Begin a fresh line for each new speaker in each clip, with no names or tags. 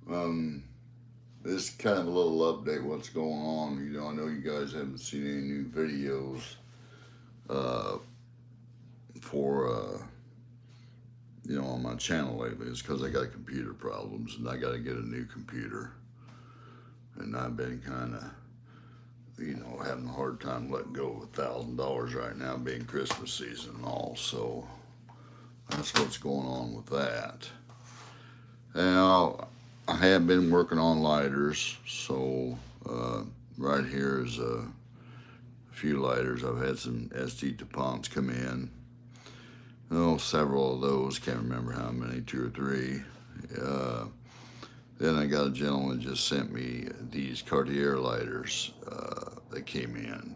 This is kind of a little update what's going on. I know you guys haven't seen any new videos uh, for on my channel lately. It's because I got computer problems and I got to get a new computer. And I've been kind of having a hard time letting go of $1,000 right now, being Christmas season and all. So that's what's going on with that. Now, I have been working on lighters, so right here is a few lighters. I've had some SD DuPonts come in. Oh, several of those, can't remember how many, two or three. Uh, then I got a gentleman just sent me these Cartier lighters that came in.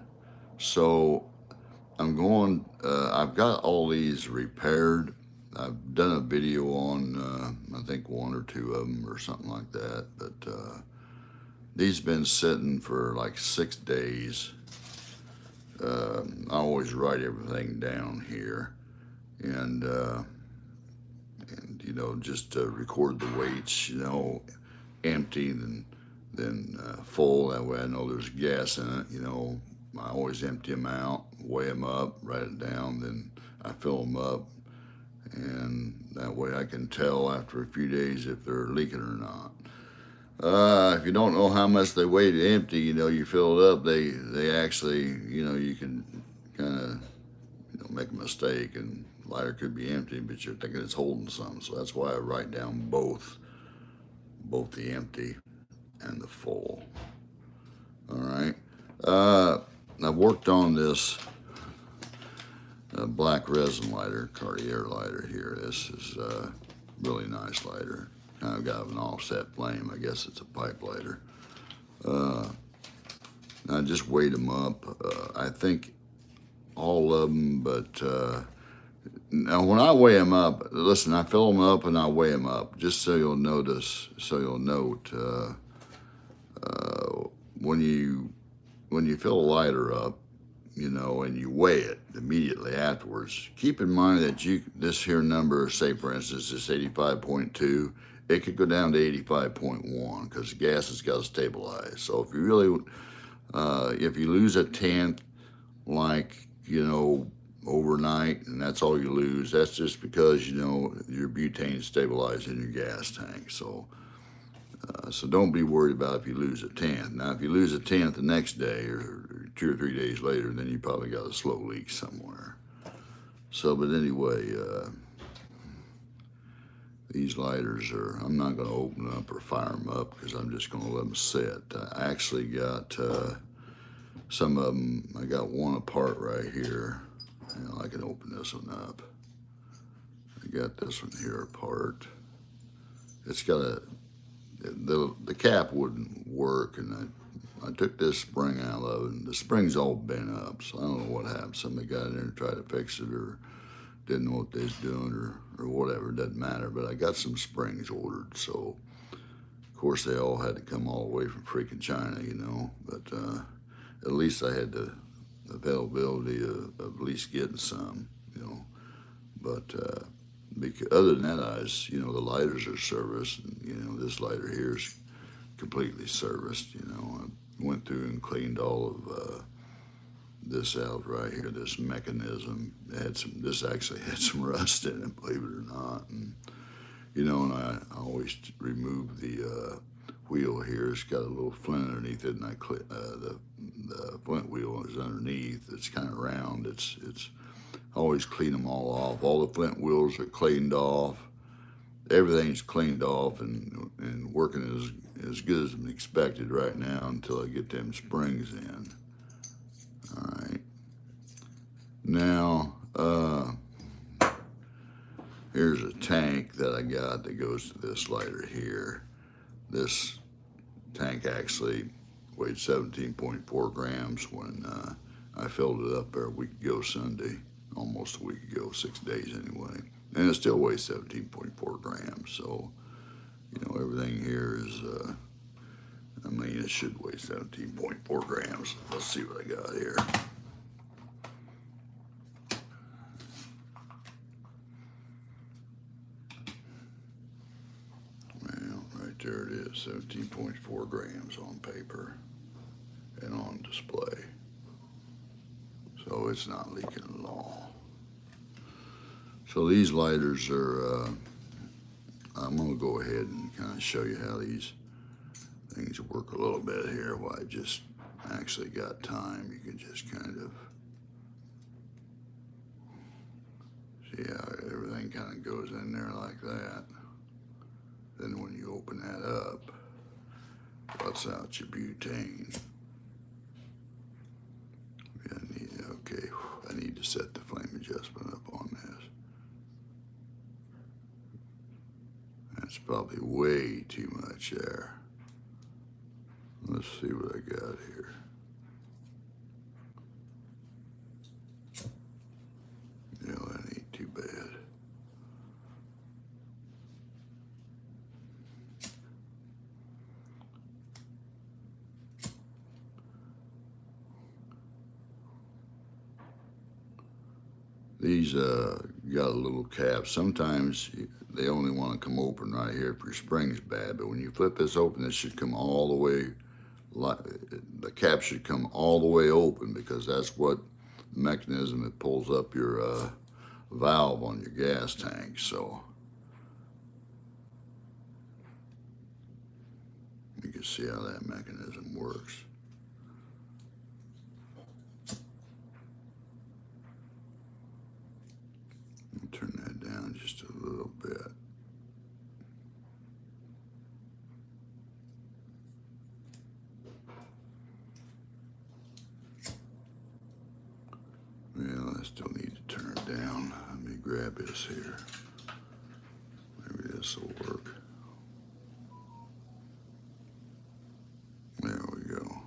So I've got all these repaired. I've done a video on, I think one or two of them or something like that. But these been sitting for like 6 days. I always write everything down here, and just record the weights. Empty then full. That way I know there's gas in it. I always empty them out, weigh them up, write it down, then I fill them up, and that way I can tell after a few days if they're leaking or not. If you don't know how much they weigh to empty, you fill it up, they actually, you can kind of, make a mistake and the lighter could be empty, but you're thinking it's holding something. So that's why I write down both the empty and the full. All right. I've worked on this black resin lighter, Cartier lighter here. This is a really nice lighter. Kind of got an offset flame. I guess it's a pipe lighter. I just weighed them up. I think all of them, but now when I weigh them up, listen, I fill them up and I weigh them up, just so you'll notice, so you'll note when you fill a lighter up, and you weigh it immediately afterwards, keep in mind that this here number, say for instance, is 85.2, it could go down to 85.1 because the gas has got to stabilize. So if you lose a tenth, like, overnight, and that's all you lose, that's just because, your butane stabilized in your gas tank. So don't be worried about if you lose a tenth. Now, if you lose a tenth the next day or 2 or 3 days later, then you probably got a slow leak somewhere. So, but anyway, these lighters I'm not going to open them up or fire them up because I'm just going to let them sit. I actually got some of them, I got one apart right here. I can open this one up. I got this one here apart. It's got the cap wouldn't work, and I took this spring out of it, and the spring's all bent up, so I don't know what happened. Somebody got in there and tried to fix it, or didn't know what they was doing, or whatever. It doesn't matter. But I got some springs ordered, so of course they all had to come all the way from freaking China, But at least I had the availability of at least getting some, But other than that, the lighters are serviced, and this lighter here is completely serviced. I went through and cleaned all of this out right here. This mechanism this actually had some rust in it, believe it or not. And and I always remove the wheel here. It's got a little flint underneath it, and the flint wheel is underneath. It's kind of round. I always clean them all off. All the flint wheels are cleaned off. Everything's cleaned off and working as good as I'm expected right now until I get them springs in. All right. Now, here's a tank that I got that goes to this lighter here. This tank actually weighed 17.4 grams when I filled it up there a week ago Sunday, almost a week ago, 6 days anyway. And it still weighs 17.4 grams. So, everything here is, it should weigh 17.4 grams. Let's see what I got here. Well, right there it is, 17.4 grams on paper and on display. So it's not leaking at all. So these lighters are, I'm gonna go ahead and kind of show you how these things work a little bit here. While I just actually got time, you can just kind of see how everything kind of goes in there like that. Then when you open that up, lets out your butane. Okay, I need to set the flame adjustment up on this. That's probably way too much there. Let's see what I got here. Yeah, that ain't too bad. These got a little cap. Sometimes they only want to come open right here if your spring's bad, but when you flip this open, this should come all the way, the cap should come all the way open, because that's what mechanism that pulls up your valve on your gas tank. So you can see how that mechanism works. Turn that down just a little bit. Well, I still need to turn it down. Let me grab this here. Maybe this will work. There we go.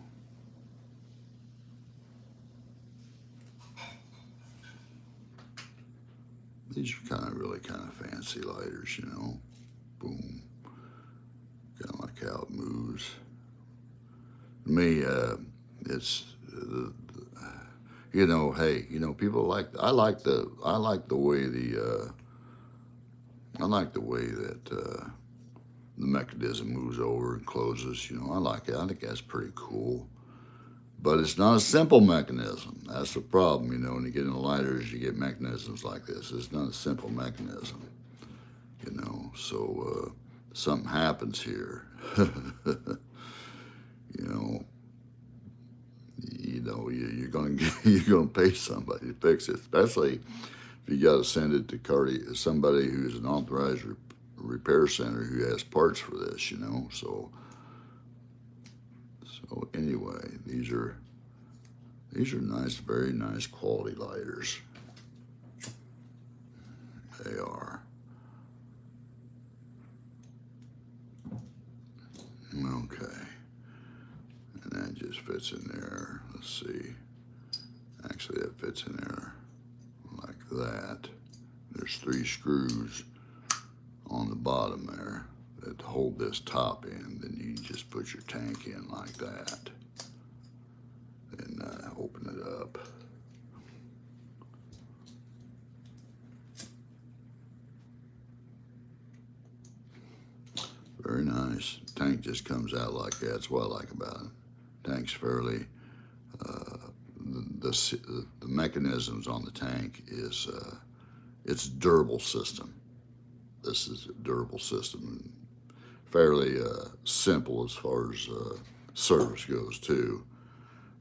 These are really kind of fancy lighters, you know. Boom. Kind of like how it moves. To me, it's you know, hey, you know, people I like the way that the mechanism moves over and closes. You know, I like it. I think that's pretty cool. But it's not a simple mechanism. That's the problem, you know. When you get into lighters, you get mechanisms like this. It's not a simple mechanism, you know. So something happens here. You're gonna pay somebody to fix it, especially if you got to send it to Cartier, somebody who's an authorized repair center who has parts for this, you know. So anyway, these are nice, very nice quality lighters. They are. Okay. And that just fits in there. Let's see. Actually, that fits in there like that. There's 3 screws on the bottom there that hold this top in. Then you just put your tank in like that and open it up. Very nice. Tank just comes out like that. That's what I like about it. Tank's fairly, the mechanisms on the tank is, it's a durable system. This is a durable system. Fairly simple as far as service goes too.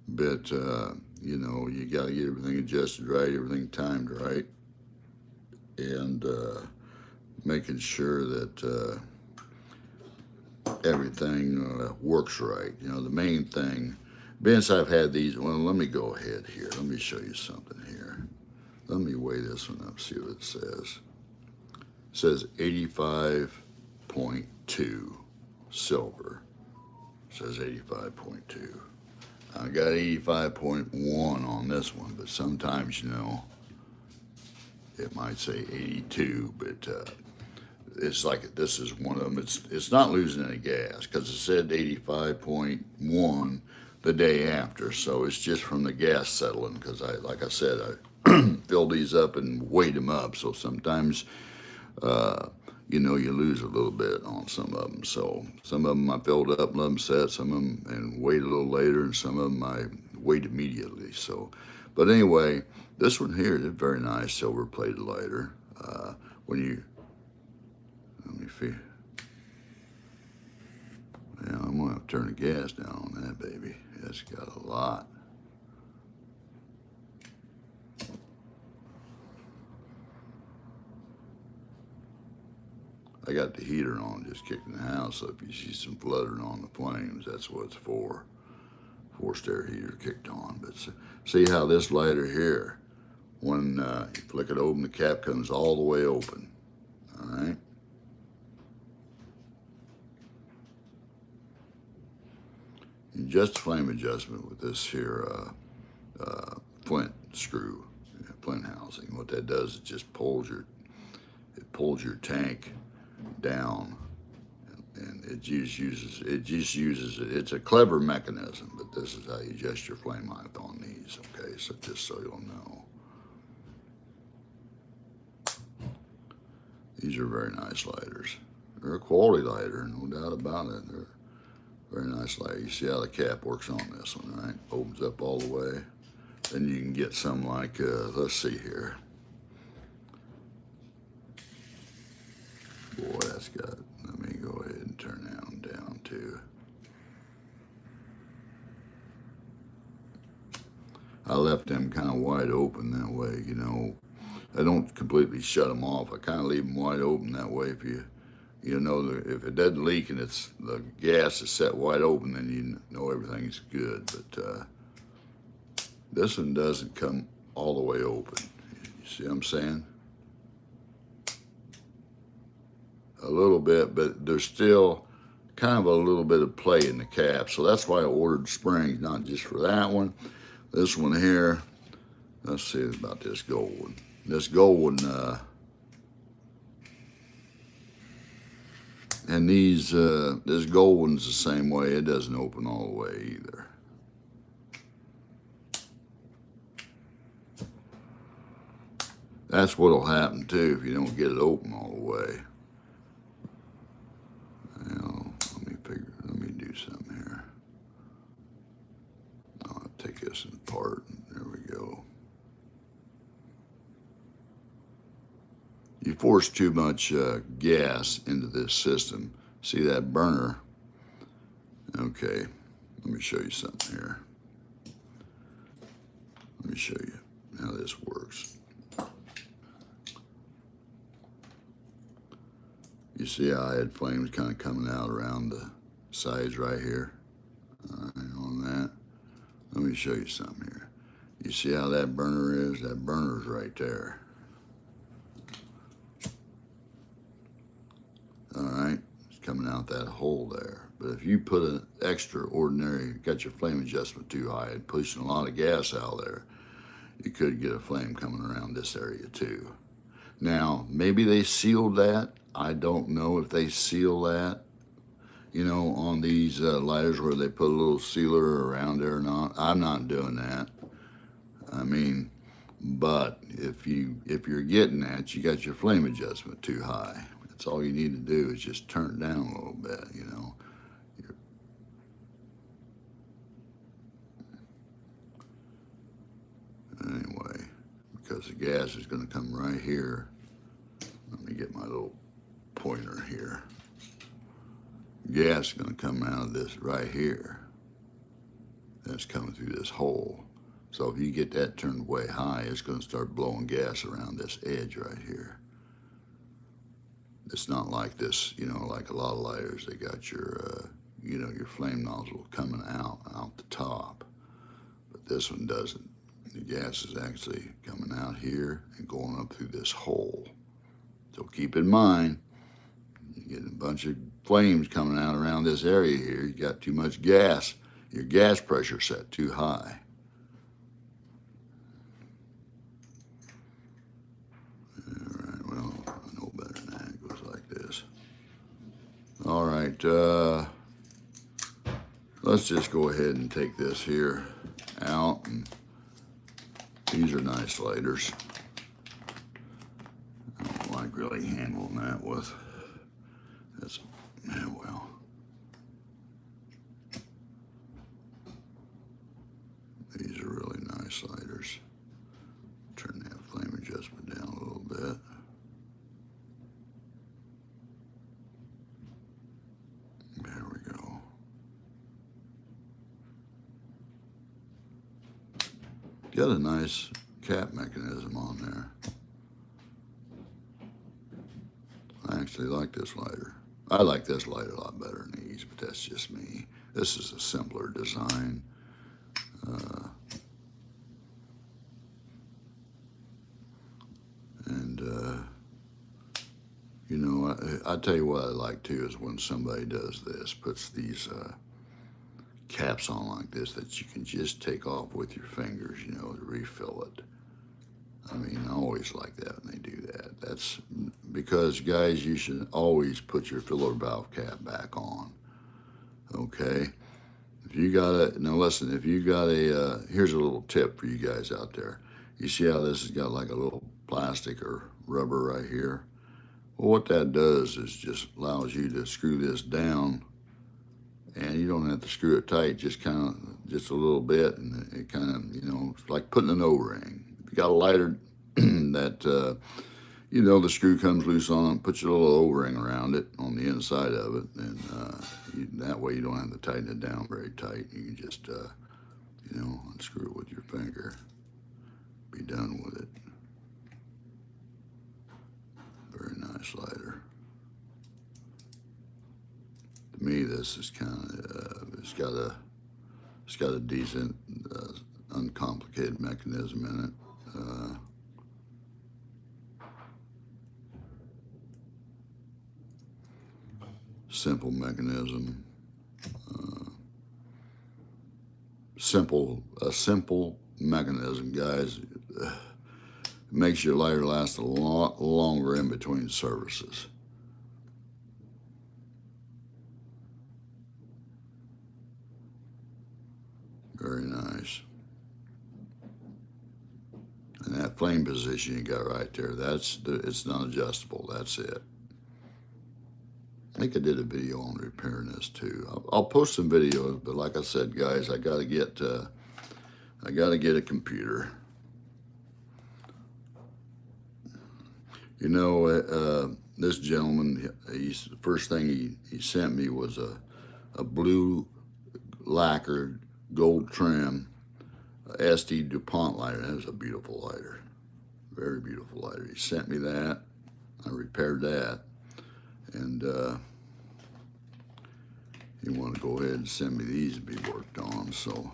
But, you know, you got to get everything adjusted right, everything timed right, and making sure that everything works right. You know, the main thing, since I've had these, well, let me go ahead here. Let me show you something here. Let me weigh this one up, see what it says. It says 85.2 silver. It says 85.2. I got 85.1 on this one, but sometimes, you know, it might say 82, but it's like this is one of them. It's not losing any gas because it said 85.1 the day after, so it's just from the gas settling. Because like I said, I filled these up and weighed them up. So sometimes, you know, you lose a little bit on some of them. So some of them I filled up and let them set, some of them and wait a little later, and some of them I wait immediately. So, but anyway, this one here is a very nice silver plated lighter. When you, let me feel, yeah, I'm gonna have to turn the gas down on that baby. It's got a lot. I got the heater on, just kicking the house, so if you see some fluttering on the flames, that's what it's for. Forced air heater kicked on. But see how this lighter here, when you flick it open, the cap comes all the way open. All right. And just flame adjustment with this here flint screw, flint housing. What that does is just pulls your tank down, and it just uses it. It's a clever mechanism, but this is how you adjust your flame height on these. Okay, so just so you'll know, these are very nice lighters. They're a quality lighter, no doubt about it. They're very nice lighter. You see how the cap works on this one, right? Opens up all the way. Then you can get some like, let's see here. Boy, that's got, let me go ahead and turn that one down too. I left them kind of wide open that way, you know. I don't completely shut them off. I kind of leave them wide open that way. If you know, if it doesn't leak and it's the gas is set wide open, then you know everything's good. But this one doesn't come all the way open. You see what I'm saying? A little bit, but there's still kind of a little bit of play in the cap. So that's why I ordered springs, not just for that one. This one here, let's see about this gold one. This gold one, and these, this gold one's the same way. It doesn't open all the way either. That's what'll happen too if you don't get it open all the way. Now, let me do something here. I'll take this apart. There we go. You force too much gas into this system. See that burner? Okay, let me show you something here. Let me show you how this works. You see how I had flames kind of coming out around the sides right here? On that. Let me show you something here. You see how that burner is? That burner's right there. All right, it's coming out that hole there. But if you put an extraordinary, got your flame adjustment too high and pushing a lot of gas out there, you could get a flame coming around this area too. Now, maybe they sealed that. I don't know if they seal that, you know, on these lighters where they put a little sealer around there or not. I'm not doing that. I mean, but if you're getting that, you got your flame adjustment too high. That's all you need to do is just turn it down a little bit, you know. Anyway, because the gas is going to come right here. Let me get my little pointer here. Gas is going to come out of this right here. That's coming through this hole. So if you get that turned way high, it's going to start blowing gas around this edge right here. It's not like this, you know, like a lot of lighters. They got your, you know, your flame nozzle coming out the top. But this one doesn't. The gas is actually coming out here and going up through this hole. So keep in mind, you get a bunch of flames coming out around this area here. You got too much gas. Your gas pressure set too high. All right, well, I know better than that. It goes like this. All right, let's just go ahead and take this here out. And these are nice lighters. I don't like really handling that with nice lighters. Turn that flame adjustment down a little bit. There we go. Got a nice cap mechanism on there. I actually like this lighter. I like this lighter a lot better than these, but that's just me. This is a simpler design. You know, I tell you what I like too is when somebody does this, puts these caps on like this that you can just take off with your fingers, you know, to refill it. I mean, I always like that when they do that. That's because, guys, you should always put your filler valve cap back on, okay? If you got a, now listen, if you got a, here's a little tip for you guys out there. You see how this has got like a little plastic or rubber right here? Well, what that does is just allows you to screw this down, and you don't have to screw it tight, just kind of, just a little bit, and it kind of, you know, it's like putting an O-ring. If you got a lighter that, you know, the screw comes loose on it, put your little O-ring around it on the inside of it, and that way you don't have to tighten it down very tight. You can just, you know, unscrew it with your finger. Be done with it. Very nice lighter. To me, this is kind of, it's got a decent, uncomplicated mechanism in it. Simple mechanism. A simple mechanism, guys. It makes your lighter last a lot longer in between services. Very nice. And that flame position you got right there, it's not adjustable. That's it. I think I did a video on repairing this too. I'll post some videos, but like I said, guys, I gotta get a computer. You know, this gentleman, the first thing he sent me was a blue lacquered gold trim SD DuPont lighter. That was a beautiful lighter, very beautiful lighter. He sent me that. I repaired that, and he wanted to go ahead and send me these to be worked on. So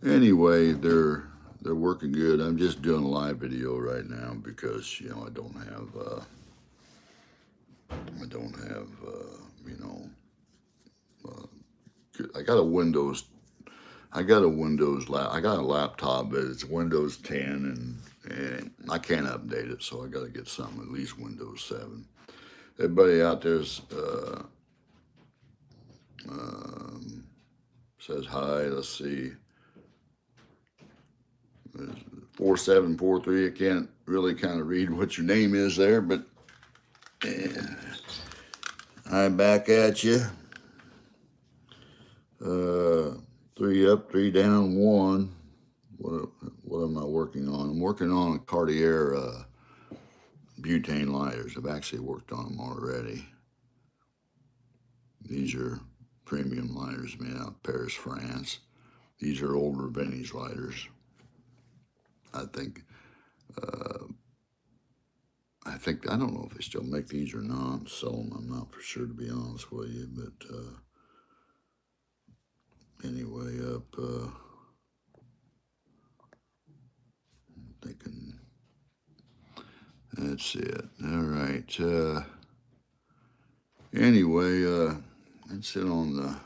anyway, they're working good. I'm just doing a live video right now because, you know, I don't have you know, I got a laptop, but it's Windows 10, and I can't update it, so I got to get something at least Windows 7. Everybody out there's says hi. Let's see. 4743. I can't really kind of read what your name is there, but I'm back at you. 3 up, 3 down, 1. What am I working on? I'm working on a Cartier butane lighters. I've actually worked on them already. These are premium lighters made out of Paris, France. These are older vintage lighters. I don't know if they still make these or not. Sell them, I'm not for sure, to be honest with you. But anyway, I'm thinking that's it. All right. Anyway, that's it on them.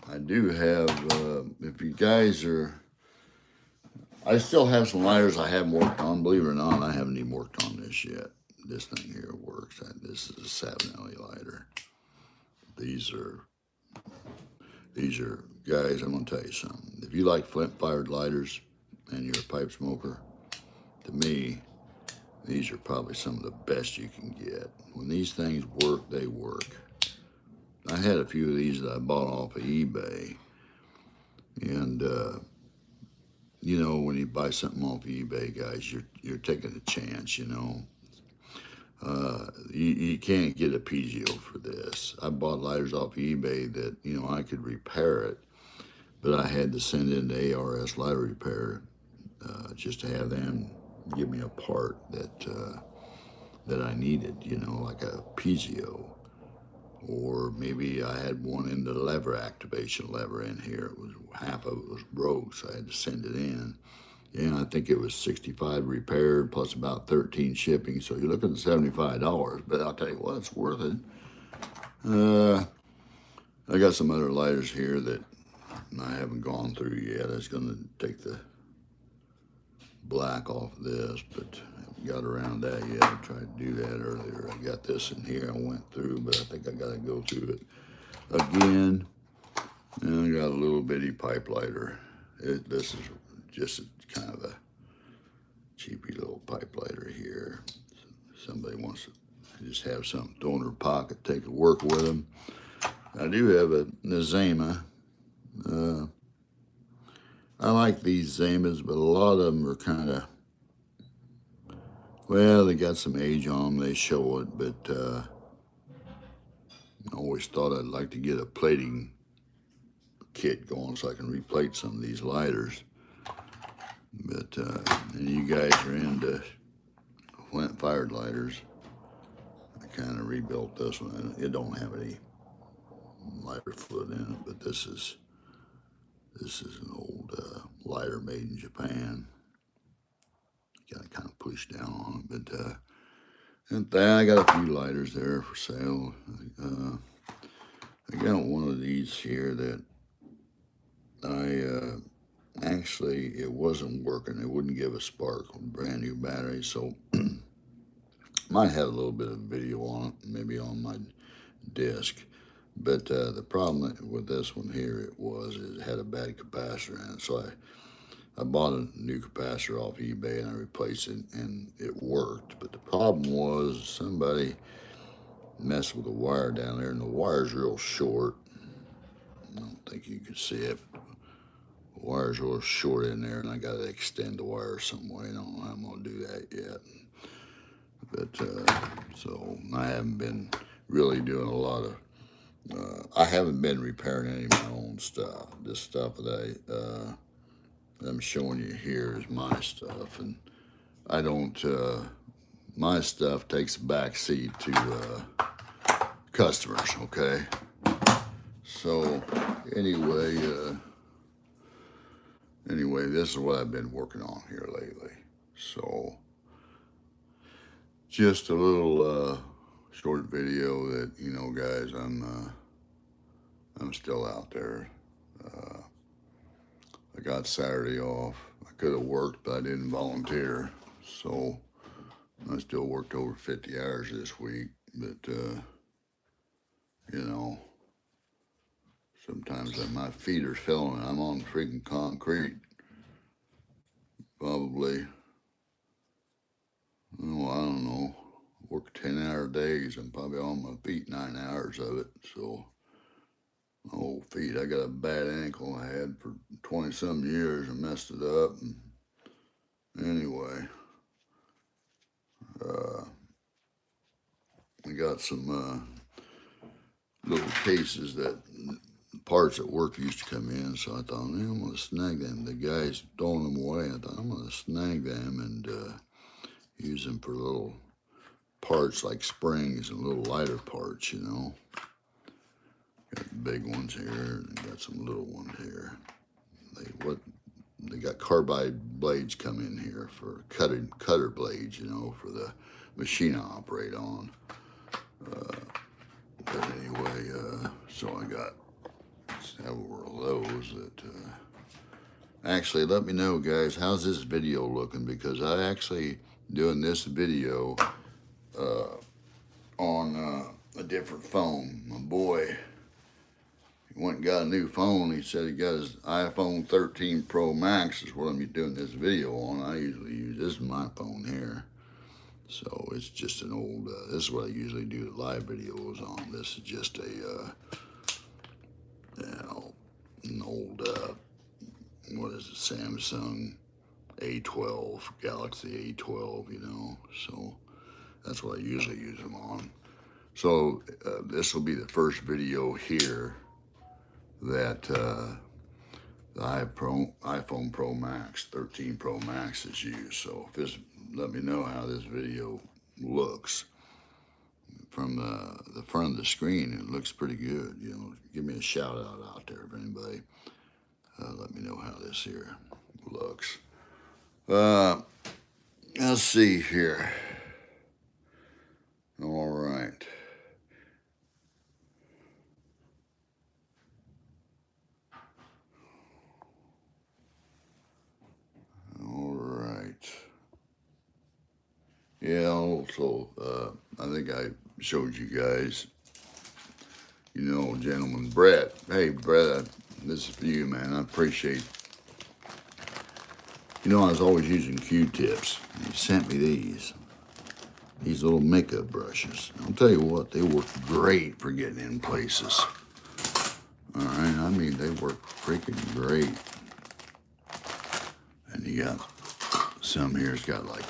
I do have, if you guys are, I still have some lighters I haven't worked on. Believe it or not, I haven't even worked on this yet. This thing here works. This is a Savinelli lighter. These are, guys, I'm gonna tell you something. If you like flint-fired lighters and you're a pipe smoker, to me, these are probably some of the best you can get. When these things work, they work. I had a few of these that I bought off of eBay, And you know, when you buy something off eBay, guys, you're taking a chance. You know, you can't get a PGO for this. I bought lighters off eBay that, you know, I could repair it, but I had to send in to ARS Lighter Repair just to have them give me a part that I needed, you know, like a PGO. Or maybe I had one in the lever activation lever in here. It was half of it was broke, so I had to send it in. And I think it was 65 repaired plus about 13 shipping. So you're looking at $75. But I'll tell you what, it's worth it. I got some other lighters here that I haven't gone through yet. I was going to take the black off of this, but I haven't got around that yet. I tried to do that earlier. I got this in here I went through, but I think I got to go through it again. And I got a little bitty pipe lighter. This is just kind of a cheapy little pipe lighter here. Somebody wants to just have something thrown in their pocket, take it work with them. I do have a Zama. I like these Zamas, but a lot of them are kind of, well, they got some age on them. They show it, but I always thought I'd like to get a plating kit going so I can replate some of these lighters. But and you guys are into flint-fired lighters. I kind of rebuilt this one. It don't have any lighter fluid in it, but this is an old lighter made in Japan. Got to kind of push down on it, but and then I got a few lighters there for sale. I got one of these here that I actually, it wasn't working. It wouldn't give a spark. Brand new battery, so might have a little bit of video on it, maybe on my disc. But the problem with this one here, it had a bad capacitor in it. So I bought a new capacitor off eBay and I replaced it, and it worked. But the problem was somebody messed with the wire down there, and the wire's real short. I don't think you can see it. The wire's real short in there, and I got to extend the wire some way. I don't know how I'm going to do that yet. But so I haven't been really doing a lot of. I haven't been repairing any of my own stuff. This stuff that I'm showing you here is my stuff, and I don't. My stuff takes a back seat to customers. Okay. So anyway, this is what I've been working on here lately. So just a little short video that, you know, guys, I'm still out there. I got Saturday off. I could have worked, but I didn't volunteer. So I still worked over 50 hours this week. But, you know, sometimes my feet are filling. I'm on freaking concrete. Probably, oh, I don't know, work 10-hour days. I'm probably on my feet 9 hours of it. So my old feet, I got a bad ankle I had for 20-some years and messed it up. And anyway, I got some little cases that parts at work used to come in, so I thought, man, I'm gonna snag them. The guy's throwing them away. I thought I'm gonna snag them and use them for little parts like springs and little lighter parts, you know. Got the big ones here, and got some little ones here. They got carbide blades come in here for cutter blades, you know, for the machine I operate on. But anyway, so I got several of those that actually, let me know, guys, how's this video looking, because I actually doing this video on a different phone. My boy, he went and got a new phone. He said he got his iPhone 13 Pro Max is what I'm doing this video on. I usually use, this is my phone here. So it's just an old, this is what I usually do live videos on. This is just a, you know, an old what is it, Samsung A12, Galaxy A12, you know, so that's what I usually use them on. So this will be the first video here that the iPhone Pro Max, 13 Pro Max is used. So if this, let me know how this video looks. From the front of the screen, it looks pretty good. You know, give me a shout out there if anybody. Let me know how this here looks. Let's see here. All right. All right. Yeah, also, I think I showed you guys, you know, gentleman, Brett. Hey, Brett, this is for you, man. I appreciate. You know, I was always using Q-tips. He sent me these little makeup brushes. I'll tell you what, they work great for getting in places. All right, I mean, they work freaking great. And you got some here's got like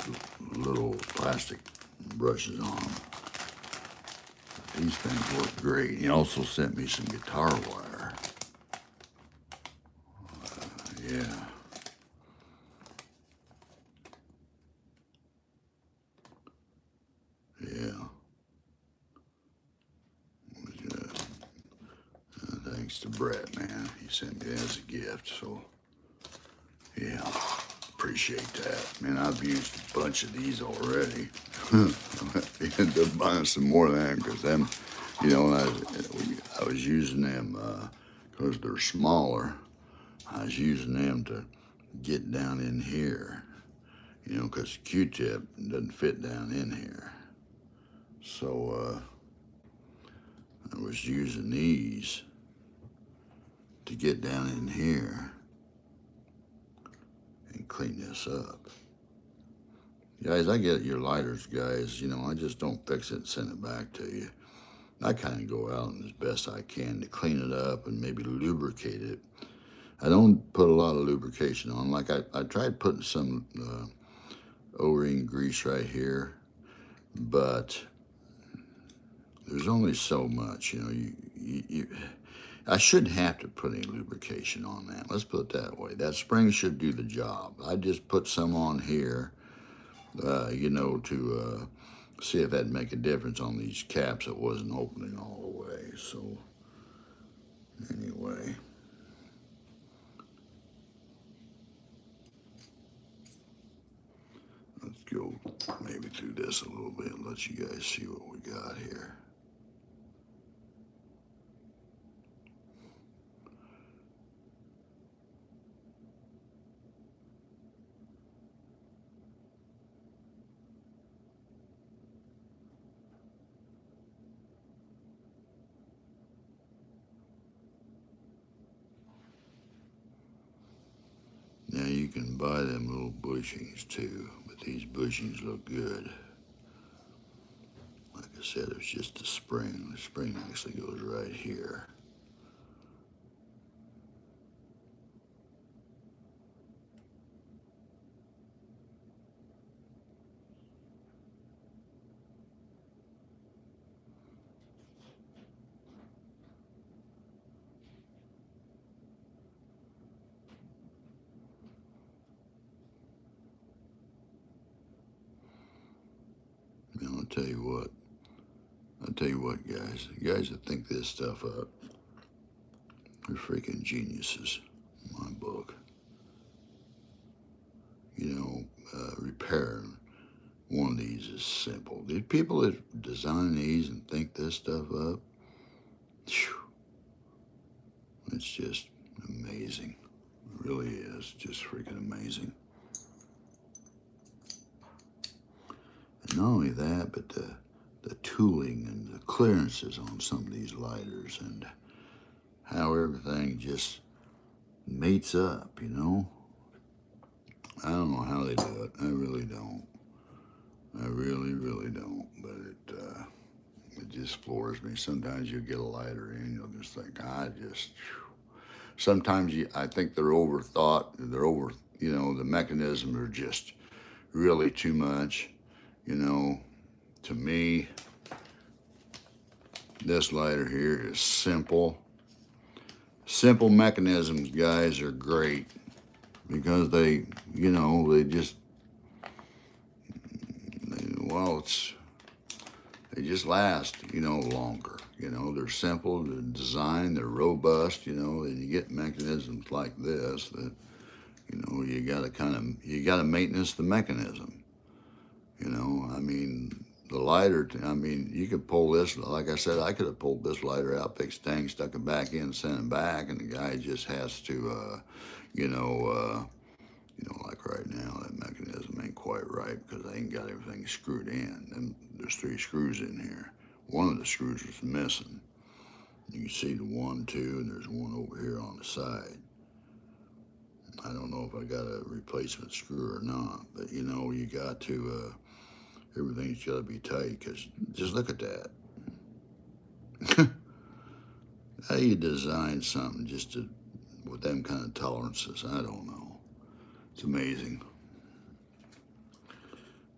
little plastic brushes on them. These things work great. He also sent me some guitar wire. Yeah. Yeah. Thanks to Brett, man. He sent me that as a gift, so yeah, appreciate that. Man, I've used a bunch of these already. I ended up buying some more of them because them, you know, I was using them because they're smaller. I was using them to get down in here, you know, because Q-tip doesn't fit down in here. So I was using these to get down in here and clean this up. Guys, I get your lighters, guys. You know, I just don't fix it and send it back to you. I kind of go out as best I can to clean it up and maybe lubricate it. I don't put a lot of lubrication on. Like I tried putting some O-ring grease right here, but there's only so much, you know. I shouldn't have to put any lubrication on that. Let's put it that way. That spring should do the job. I just put some on here, you know, to see if that'd make a difference on these caps that wasn't opening all the way. So, anyway. Let's go maybe through this a little bit and let you guys see what we got here. Now you can buy them little bushings too, but these bushings look good. Like I said, it's just the spring. The spring actually goes right here. You know, I'll tell you what, guys. The guys that think this stuff up, they're freaking geniuses in my book. You know, repairing one of these is simple. The people that design these and think this stuff up, whew, it's just amazing. It really is just freaking amazing. And not only that, but the tooling and the clearances on some of these lighters and how everything just mates up, you know? I don't know how they do it. I really don't. I really, really don't. But it just floors me. Sometimes you get a lighter in, you'll just think, whew. sometimes I think they're overthought. They're over, the mechanisms are just really too much. You know, to me, this lighter here is simple. Simple mechanisms, guys, are great because they just, well, they just last, longer. They're simple, they're designed, they're robust, and you get mechanisms like this that, you gotta maintenance the mechanism. I mean, the lighter, you could pull this, like I said, I could have pulled this lighter out, fixed the tank, stuck it back in, sent it back, and the guy just has to, like right now, that mechanism ain't quite right because I ain't got everything screwed in. And there's 3 screws in here. One of the screws is missing. You can see the 1, 2, and there's one over here on the side. I don't know if I got a replacement screw or not, but you got to, everything's got to be tight because just look at that. How do you design something with them kind of tolerances? I don't know. It's amazing.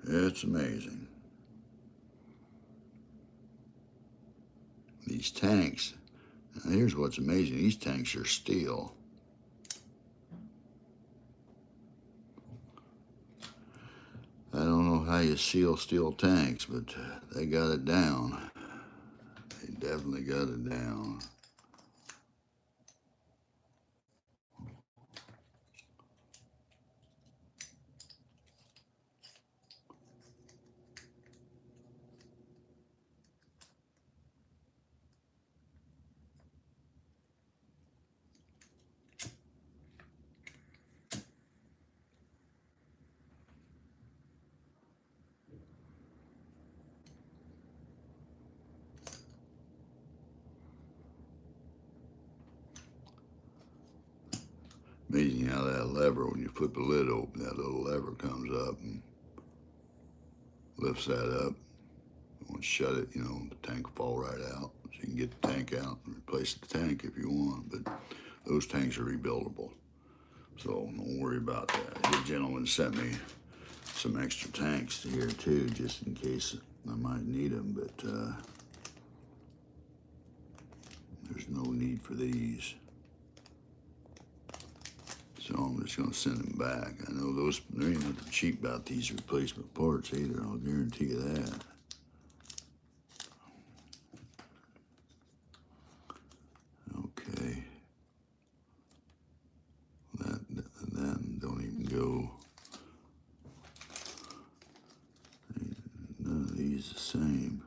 It's amazing. These tanks, now here's what's amazing. These tanks are steel. I don't know how you seal steel tanks, but they got it down. They definitely got it down. Amazing how that lever, when you flip the lid open, that little lever comes up and lifts that up. Once you shut it, the tank will fall right out. So you can get the tank out and replace the tank if you want, but those tanks are rebuildable. So don't worry about that. The gentleman sent me some extra tanks here too, just in case I might need them, but there's no need for these. So I'm just gonna send them back. I know there ain't nothing cheap about these replacement parts either, I'll guarantee you that. Okay. That don't even go. None of these the same.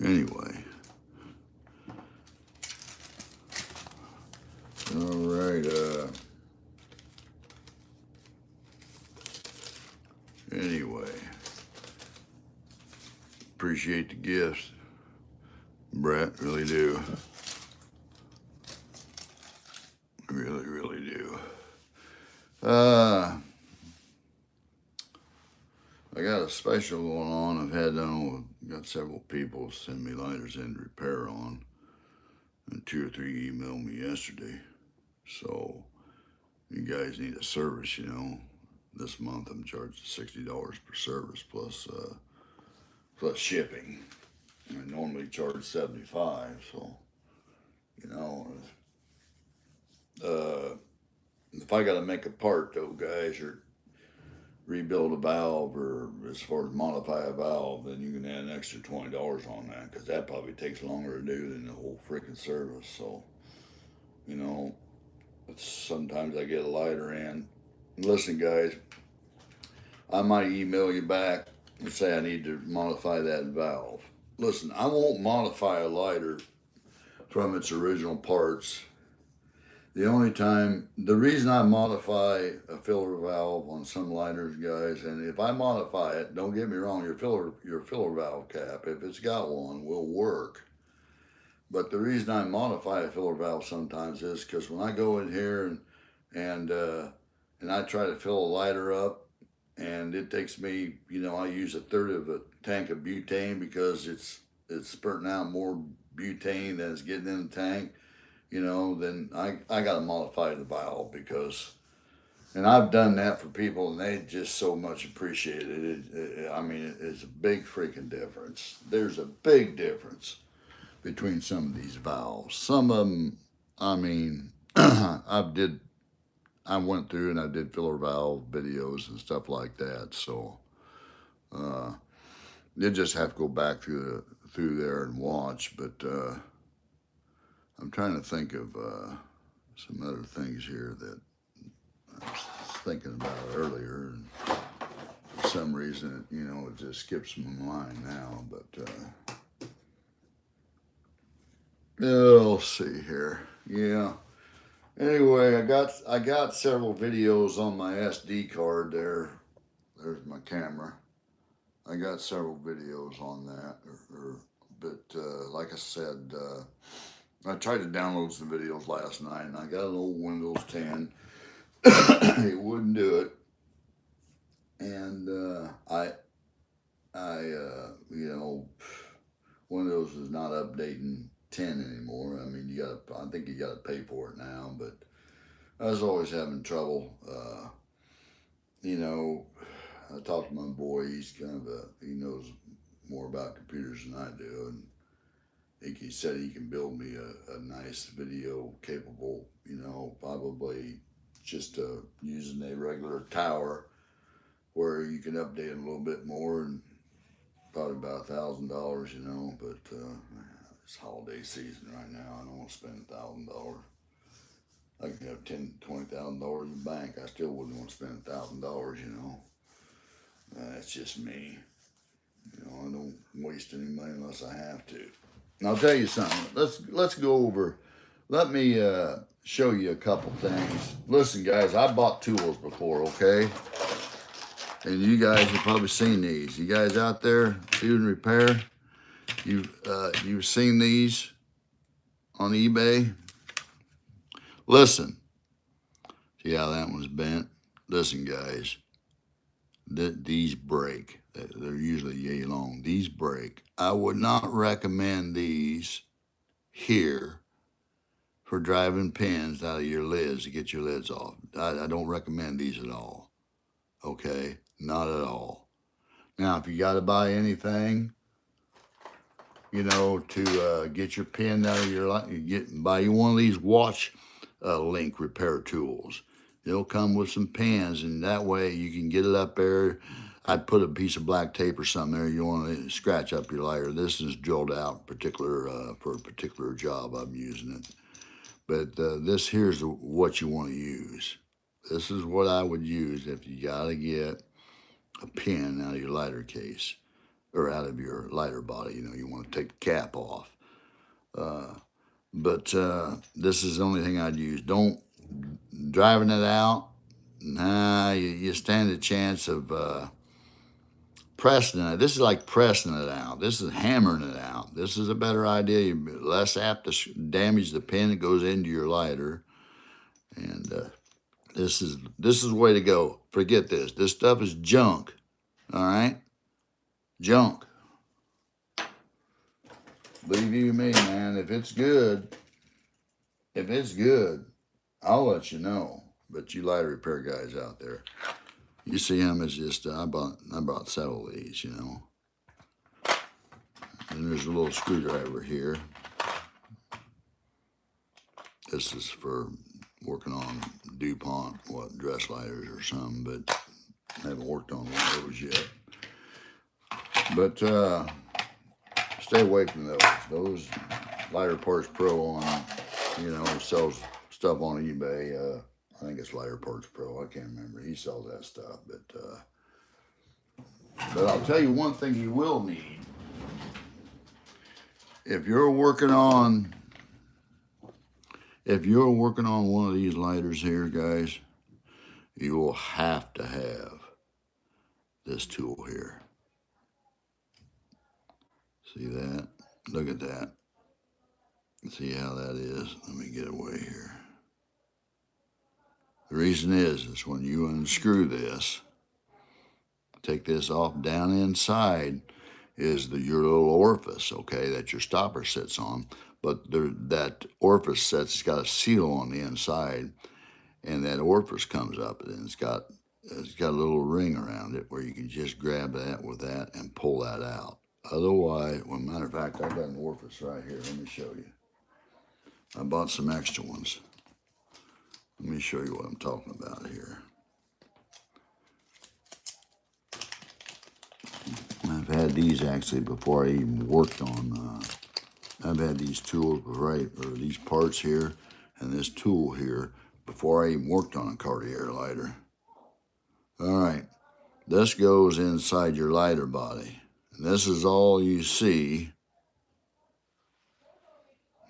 Anyway. All right. Anyway. Appreciate the gifts, Brett. Really do. Really, really do. I got a special going on. Got several people send me lighters in to repair on, and 2 or 3 emailed me yesterday. So you guys need a service, This month I'm charging $60 per service plus shipping. I normally charge $75, so if I got to make a part though, guys, or rebuild a valve, or as far as modify a valve, then you can add an extra $20 on that because that probably takes longer to do than the whole freaking service. So, sometimes I get a lighter in. Listen, guys, I might email you back and say I need to modify that valve. Listen, I won't modify a lighter from its original parts. The reason I modify a filler valve on some lighters, guys, and if I modify it, don't get me wrong, your filler valve cap, if it's got one, will work. But the reason I modify a filler valve sometimes is because when I go in here and I try to fill a lighter up, and it takes me, I use 1/3 of a tank of butane because it's spurting out more butane than it's getting in the tank, then I got to modify the valve because, and I've done that for people and they just so much appreciate it. I mean, it's a big freaking difference. There's a big difference between some of these valves. Some of them, I mean, I went through and I did filler valve videos and stuff like that. So, uh, you just have to go back through there and watch. But I'm trying to think of some other things here that I was thinking about earlier, and for some reason, it just skips my mind now. But let's see here. Yeah. Anyway, I got several videos on my SD card there. There's my camera. I got several videos on that, but like I said, I tried to download some videos last night, and I got an old Windows 10. It wouldn't do it, and Windows is not updating 10 anymore. I mean, I think you got to pay for it now, but I was always having trouble. I talked to my boy. He's he knows more about computers than I do, and he said he can build me a nice video capable, probably just using a regular tower where you can update it a little bit more, and probably about $1,000, but it's holiday season right now. I don't want to spend $1,000. I could have $20,000 in the bank. I still wouldn't want to spend $1,000. That's just me. I don't waste any money unless I have to. And I'll tell you something. Let's go over. Let me show you a couple things. Listen, guys, I bought tools before, okay? And you guys have probably seen these. You guys out there doing repair, you've seen these on eBay. Listen. See how that one's bent? Listen, guys. These break. They're usually yay long. These break. I would not recommend these here for driving pins out of your lids to get your lids off. I don't recommend these at all. Okay? Not at all. Now, if you got to buy anything, to get your pin out of your light, buy you one of these watch link repair tools. It'll come with some pins, and that way you can get it up there. I'd put a piece of black tape or something there. You want to scratch up your lighter. This is drilled out for a particular job. I'm using it. But this here's what you want to use. This is what I would use if you got to get a pin out of your lighter case or out of your lighter body. You want to take the cap off. But this is the only thing I'd use. Don't driving it out. Nah, you stand a chance of pressing it. This is like pressing it out. This is hammering it out. This is a better idea. You're less apt to damage the pin that goes into your lighter. And this is the way to go. Forget this. This stuff is junk. All right, junk. Believe you me, man. If it's good, I'll let you know. But you lighter repair guys out there, you see them as just I bought several of these, And there's a little screwdriver here. This is for working on DuPont, dress lighters or something, but I haven't worked on one of those yet. But stay away from those. Those Lighter Parts Pro on, sells stuff on eBay. I think it's Lighter Parts Pro. I can't remember. He sells that stuff. But I'll tell you one thing you will need. If you're working on one of these lighters here, guys, you will have to have this tool here. See that? Look at that. See how that is? Let me get away here. The reason is when you unscrew this, take this off down inside, is your little orifice, okay, that your stopper sits on. But that orifice sets, it's got a seal on the inside, and that orifice comes up, and it's got a little ring around it where you can just grab that with that and pull that out. Otherwise, well, matter of fact, I've got an orifice right here. Let me show you. I bought some extra ones. Let me show you what I'm talking about here. I've had these actually before I even worked on, I've had these tools, right, or these parts here, and this tool here, before I even worked on a Cartier lighter. All right, this goes inside your lighter body. And this is all you see,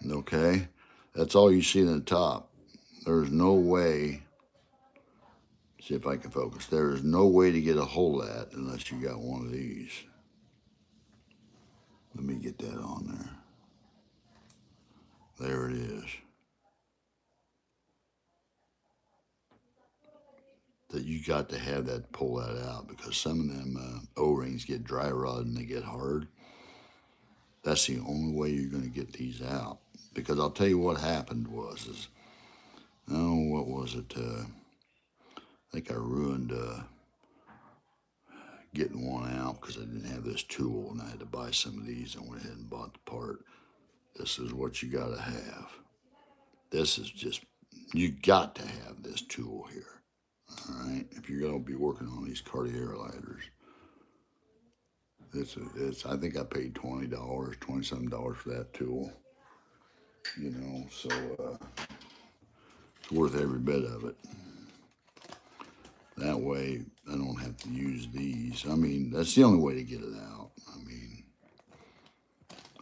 okay? That's all you see in the top. There's no way, see if I can focus, there is no way to get a hold of that unless you got one of these. Let me get that on there. There it is. That you got to have that, pull that out, because some of them O-rings get dry rot and they get hard. That's the only way you're going to get these out. Because I'll tell you what happened was, oh, what was it? I think I ruined getting one out because I didn't have this tool, and I had to buy some of these. I went ahead and bought the part. This is what you got to have. This is just, you got to have this tool here. All right, if you're going to be working on these Cartier lighters. I think I paid $20, $20-something for that tool. You know, so it's worth every bit of it. That way, I don't have to use these. I mean, that's the only way to get it out. I mean,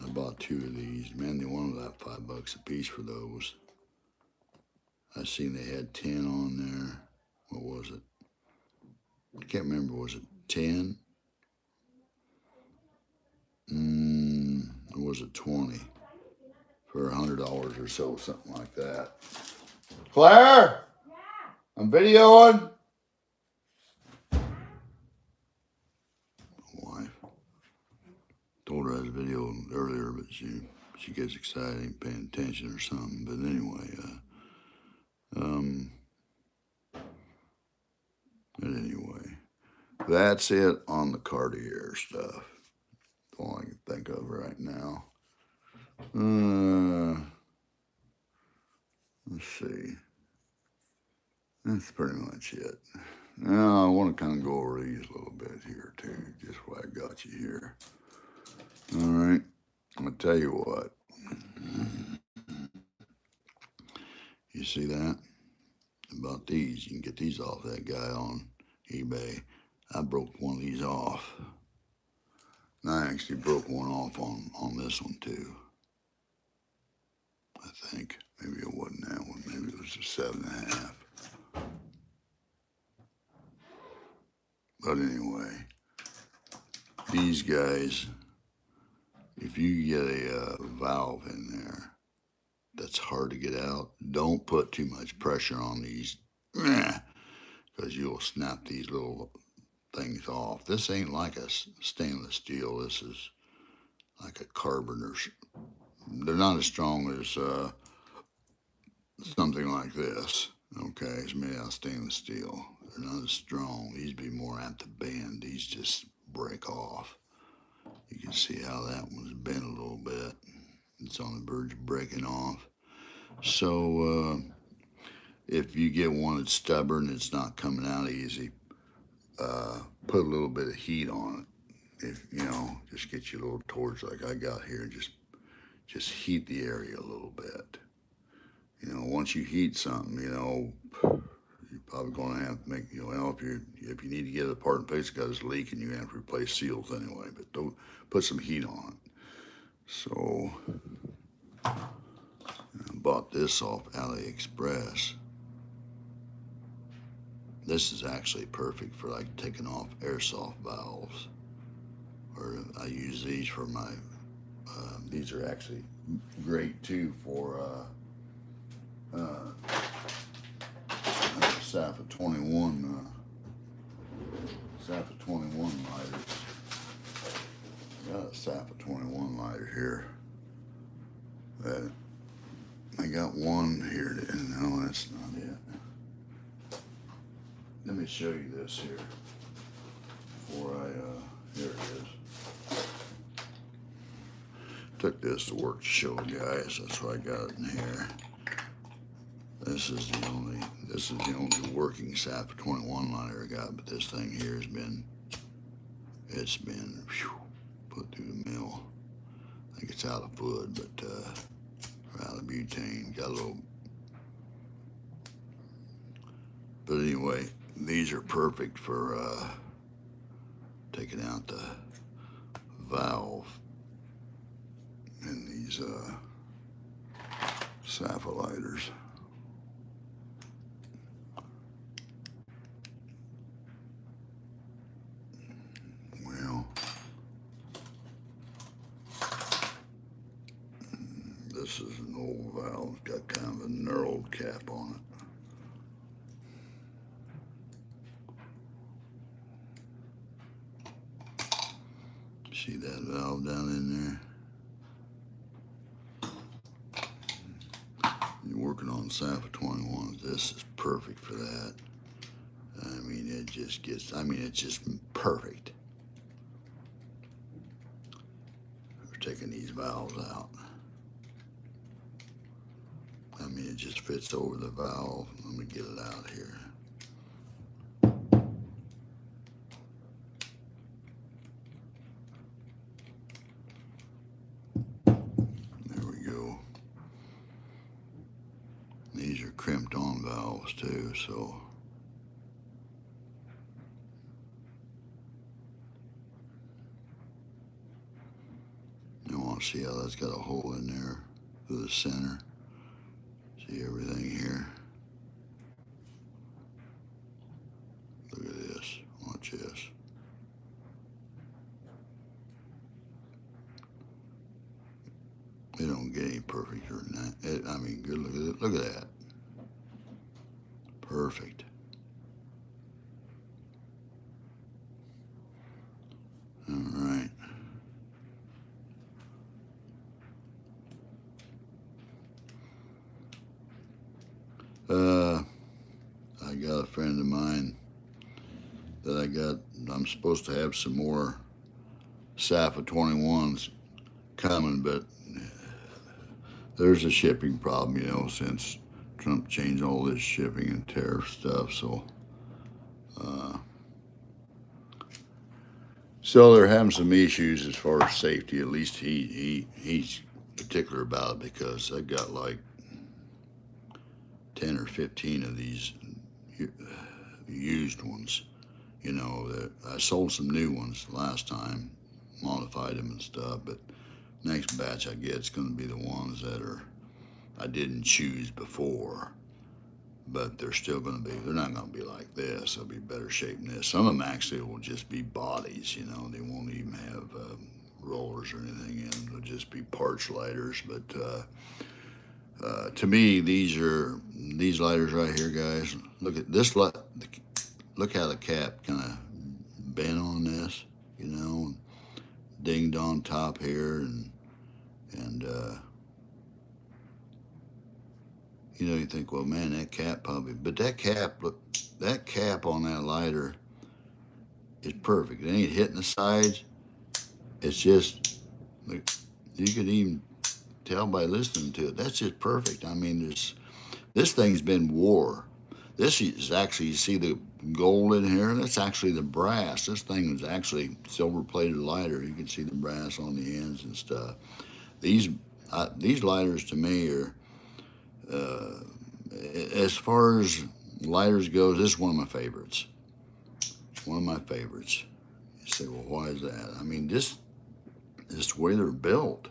I bought 2 of these. Man, they wanted about $5 a piece for those. I seen they had 10 on there. What was it? I can't remember. Was it 10? Or was it 20? For $100 or so, something like that. Claire? Yeah. I'm videoing. Wife. Told her I was videoing earlier, but she gets excited, ain't paying attention or something. But anyway, that's it on the Cartier stuff. All I can think of right now. Let's see. That's pretty much it. Now, I want to kind of go over these a little bit here, too, just why I got you here. All right. I'm going to tell you what. You see that? About these. You can get these off that guy on eBay. I broke one of these off. And I actually broke one off on this one, too. I think. Maybe it wasn't that one. Maybe it was a 7.5. But anyway, these guys, if you get a valve in there that's hard to get out, don't put too much pressure on these, because you'll snap these little things off. This ain't like a stainless steel. This is like a carbon, or they're not as strong as something like this. Okay, it's made out of stainless steel. They're not as strong. These be more apt to bend. These just break off. You can see how that one's bent a little bit. It's on the verge of breaking off. So if you get one that's stubborn, it's not coming out easy, put a little bit of heat on it. If you know, just get you a little torch like I got here. Just heat the area a little bit. You know, once you heat something, you know, you're probably going to have to make, you know, if you need to get it apart and fix it because it's leaking, you have to replace seals anyway. But don't put some heat on it. So I bought this off AliExpress. This is actually perfect for like taking off airsoft valves. Or I use these for my. These are actually great too for. Sappa 21 lighters. got a Sappa 21 lighter here. But I got one here. No, that's not it. Let me show you this here. Before here it is. Took this to work to show guys. That's why I got it in here. This is the only working Sappa 21 lighter I got. But this thing here has been, it's been put through the mill. I think it's out of wood, but out of butane. Got a little. But anyway, these are perfect for taking out the valve in these Sappa lighters. Well, this is an old valve. It's got kind of a knurled cap on it. See that valve down in there? You're working on Sappa 21s. This is perfect for that. I mean, it just gets, it's just perfect for taking these valves out. I mean, it just fits over the valve. Let me get it out here. These are crimped on valves too, so you want to see how that's got a hole in there through the center. See everything here. Look at this. Watch this. It don't get any perfecter than that. I mean, good. Look at it. Look at that. Perfect. All right. I got a friend of mine that I'm supposed to have some more Sappa 21s coming, but there's a shipping problem, you know, since Trump changed all this shipping and tariff stuff. So they're having some issues as far as safety. At least he's particular about it, because I got like 10 or 15 of these used ones. You know, that I sold some new ones last time, modified them and stuff, but next batch I get is going to be the ones that I didn't choose before, but they're still going to be, they're not going to be like this. They'll be better shape than this. Some of them actually will just be bodies, you know. They won't even have rollers or anything in them. They'll just be parch lighters. But to me, these lighters right here, guys. Look at this. Look how the cap kind of bent on this, you know, dinged on top here, and you know, you think, well, man, that cap probably, but that cap, look, that cap on that lighter is perfect. It ain't hitting the sides. It's just, look, you could even tell by listening to it. That's just perfect. I mean, this thing's been wore. This is actually, you see the gold in here? That's actually the brass. This thing is actually silver-plated lighter. You can see the brass on the ends and stuff. These lighters to me are, as far as lighters goes, this is one of my favorites. One of my favorites. You say, well, why is that? I mean, just the way they're built.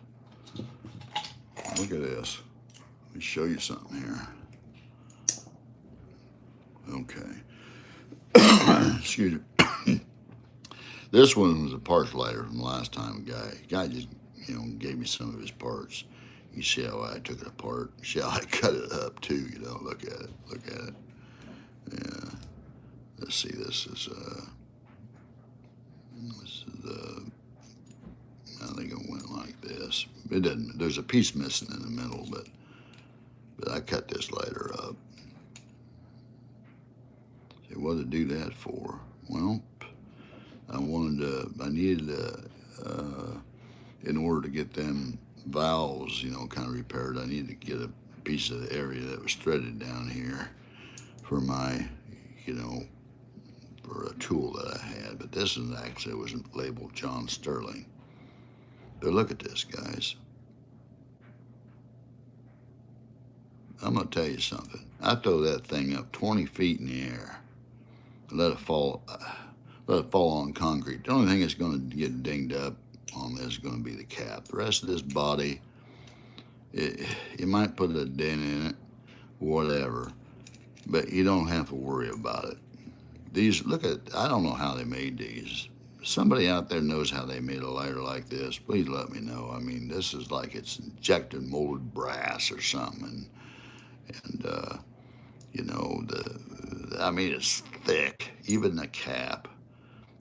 Look at this. Let me show you something here. Okay. Excuse me. This one was a parts lighter from the last time. A guy just, you know, gave me some of his parts. You see how I took it apart. See how I cut it up too, you know. Look at it. Look at it. Yeah. Let's see, this is this. It doesn't, there's a piece missing in the middle, but I cut this lighter up. See, what to do that for? Well, I needed in order to get them valves, you know, kind of repaired, I needed to get a piece of the area that was threaded down here for my, you know, for a tool that I had. But this is actually, it was labeled John Sterling. But look at this, guys. I'm gonna tell you something. I throw that thing up 20 feet in the air, let it fall on concrete. The only thing that's gonna get dinged up on this is gonna be the cap. The rest of this body, you might put a dent in it, whatever, but you don't have to worry about it. These, look at, I don't know how they made these. Somebody out there knows how they made a lighter like this, please let me know. I mean, this is like it's injected molded brass or something. And you know, I mean, it's thick, even the cap.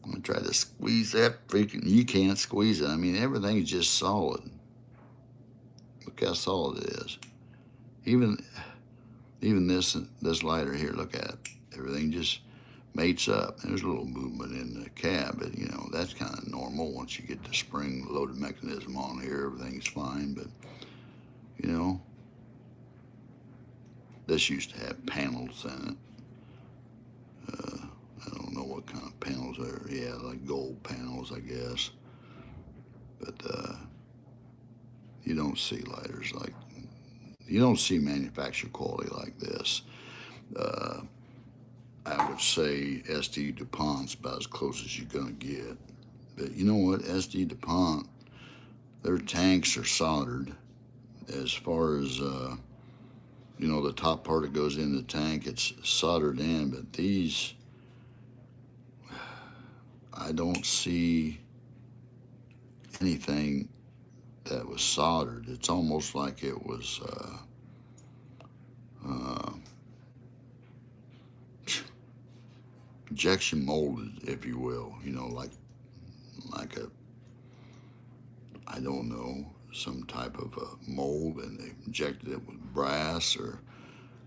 I'm gonna try to squeeze that freaking, you can't squeeze it. I mean, everything's just solid. Look how solid it is. Even this lighter here, look at it. Everything just mates up. There's a little movement in the cab, but you know, that's kind of normal. Once you get the spring loaded mechanism on here, everything's fine. But you know, this used to have panels in it. I don't know what kind of panels are. Yeah, like gold panels, I guess. But you don't see lighters like, you don't see manufactured quality like this. I would say SD DuPont's about as close as you're gonna get. But you know what, SD DuPont, their tanks are soldered. As far as, you know, the top part that goes in the tank, it's soldered in, but these, I don't see anything that was soldered. It's almost like it was, injection molded, if you will, you know, like a, I don't know, some type of a mold, and they injected it with brass, or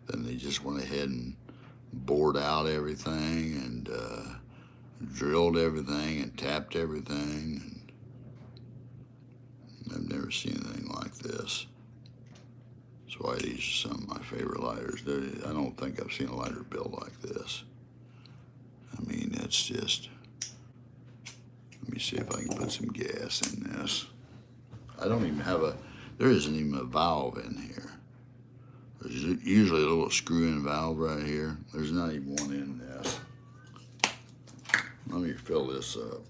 then they just went ahead and bored out everything and drilled everything and tapped everything. And I've never seen anything like this. That's why these are some of my favorite lighters. I don't think I've seen a lighter built like this. I mean, it's just, let me see if I can put some gas in this. I don't even have there isn't even a valve in here. There's usually a little screw-in valve right here. There's not even one in this. Let me fill this up.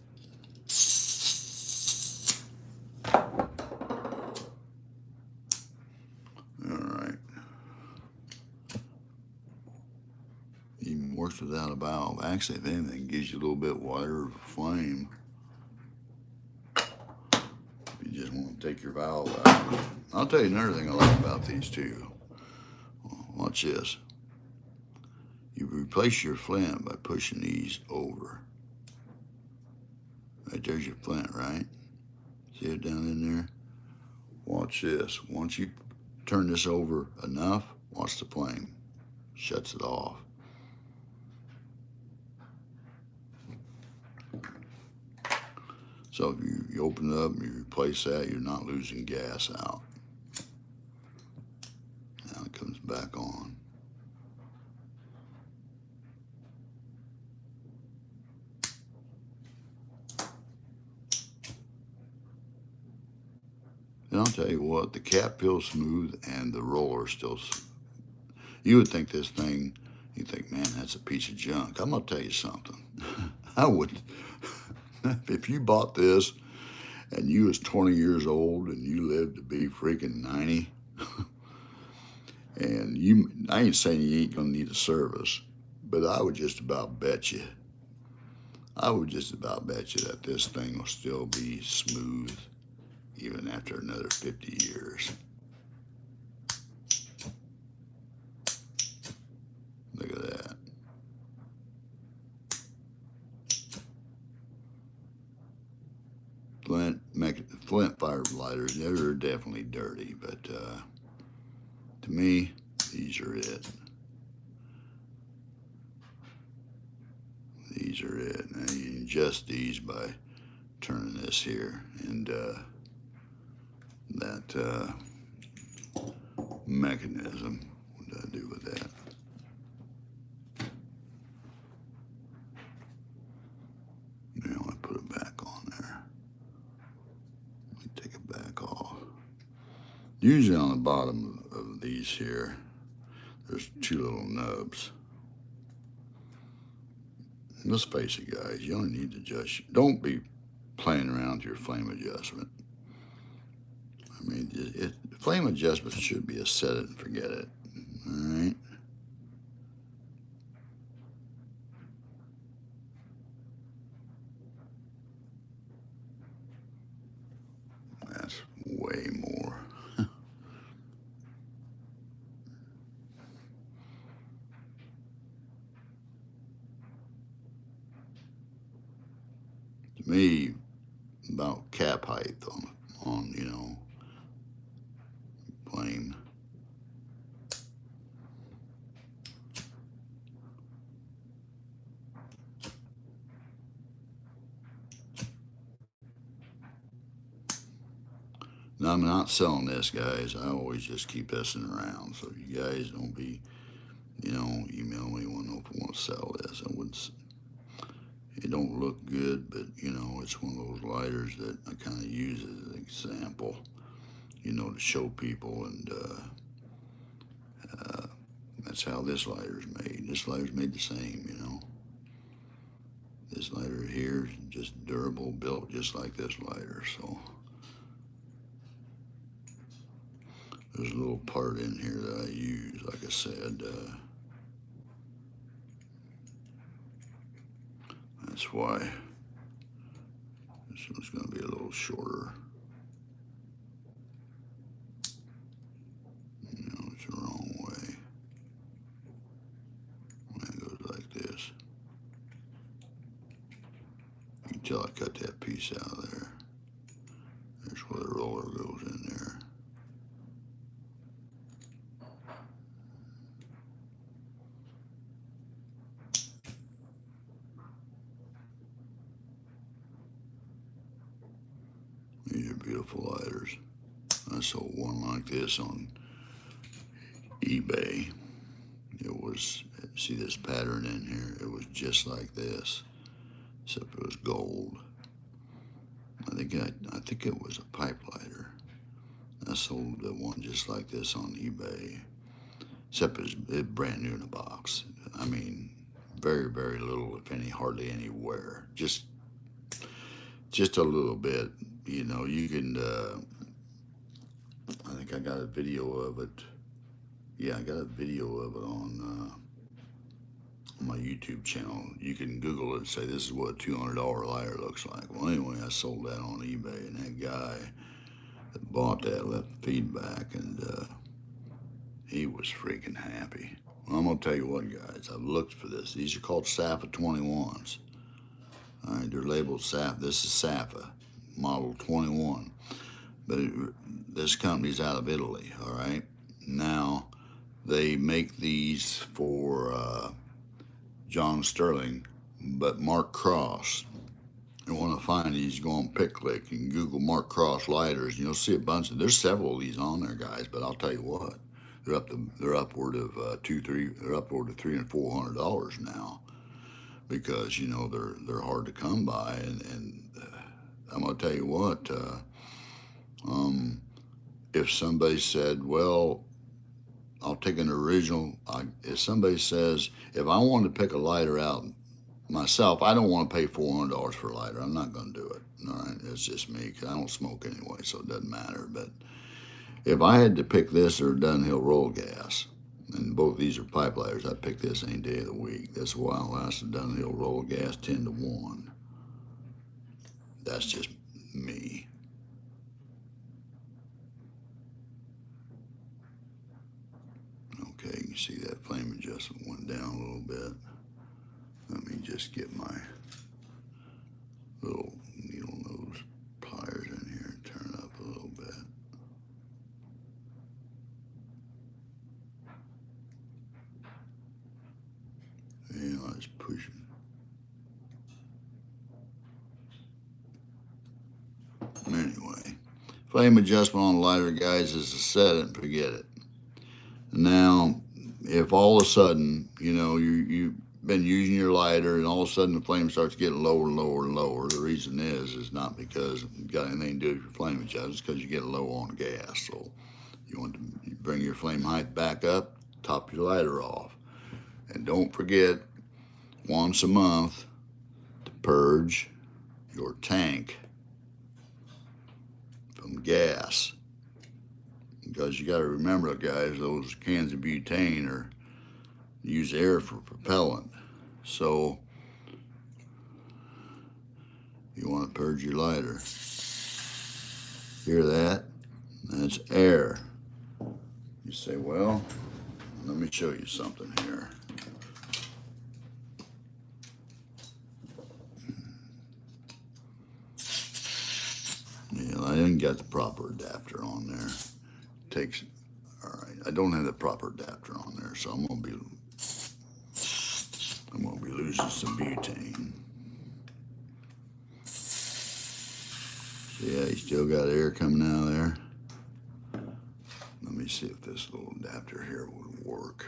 All right. Even works without a valve. Actually, if anything, it gives you a little bit wider flame. You just want to take your valve out. I'll tell you another thing I like about these too. Watch this. You replace your flint by pushing these over. Right there's your flint, right? See it down in there? Watch this. Once you turn this over enough, watch the flame. Shuts it off. So if you open it up and you replace that, you're not losing gas out. Now it comes back on. And I'll tell you what, the cap feels smooth and the roller still, you would think this thing, you think, man, that's a piece of junk. I'm gonna tell you something. I would, if you bought this and you was 20 years old and you lived to be freaking 90, and I ain't saying you ain't gonna need a service, but I would just about bet you, that this thing will still be smooth even after another 50 years. Look at that. flint fire lighters, they're definitely dirty, but to me, these are it. These are it. Now you can adjust these by turning this here, and that mechanism. What did I do with that? Now I put it back on there. Let me take it back off. Usually on the bottom of these here, there's two little nubs. Let's face it, guys, you only need to adjust. Don't be playing around with your flame adjustment. I mean, flame adjustment should be a set it and forget it. All right. That's way more. To me, about cap height on you know, flame. Now, I'm not selling this, guys. I always just keep this around, so you guys don't be, you know, email me when I want to sell this. I wouldn't. It don't look good, but you know, it's one of those lighters that I kind of use as an example, you know, to show people, and that's how this lighter's made. This lighter's made the same, you know. This lighter here is just durable, built just like this lighter, so. There's a little part in here that I use, like I said. That's why this one's going to be a little shorter. You know, it's the wrong way. That goes like this. You can tell I cut that piece out of there. There's where the roller goes in there. These are beautiful lighters. I sold one like this on eBay. It was, see this pattern in here? It was just like this, except it was gold. I think it was a pipe lighter. I sold the one just like this on eBay, except it was brand new in a box. I mean, very, very little, if any, hardly any wear. Just a little bit. You know, you can, I think I got a video of it. Yeah, I got a video of it on my YouTube channel. You can Google it and say, this is what a $200 lighter looks like. Well, anyway, I sold that on eBay, and that guy that bought that left feedback, and he was freaking happy. Well, I'm gonna tell you what, guys, I've looked for this. These are called Sappa 21s. All right, they're labeled Sappa. This is Sappa, model 21. But this company's out of Italy, all right? Now, they make these for John Sterling, but Mark Cross. You want to find these, go on PicClick and Google Mark Cross lighters, and you'll see a bunch of, there's several of these on there, guys, but I'll tell you what, they're upward of they're upward of $300 and $400 now, because, you know, they're hard to come by, and I'm gonna tell you what, if somebody said, well, I'll take an original, if somebody says, if I want to pick a lighter out myself, I don't want to pay $400 for a lighter. I'm not going to do it. All right, it's just me, because I don't smoke anyway, so it doesn't matter. But if I had to pick this or Dunhill roll gas, and both these are pipe lighters, I'd pick this any day of the week. That's why I lasted Dunhill roll gas 10 to 1. That's just me. Okay, you can see that flame adjustment went down a little bit. Let me just get my little needle nose pliers in here and turn Flame adjustment on the lighter, guys, is to set it and forget it. Now, if all of a sudden, you've been using your lighter and all of a sudden the flame starts getting lower and lower and lower, the reason is not because it got anything to do with your flame adjustment, it's because you get low on gas. So you want to bring your flame height back up, top your lighter off. And don't forget, once a month, to purge your tank from gas. Because you got to remember, guys, those cans of butane use air for propellant. So you want to purge your lighter. Hear that? That's air. You say, well, let me show you something here. Yeah, I didn't get the proper adapter on there. Takes, all right, I don't have the proper adapter on there, so I'm gonna be losing some butane. Yeah, you still got air coming out of there. Let me see if this little adapter here would work.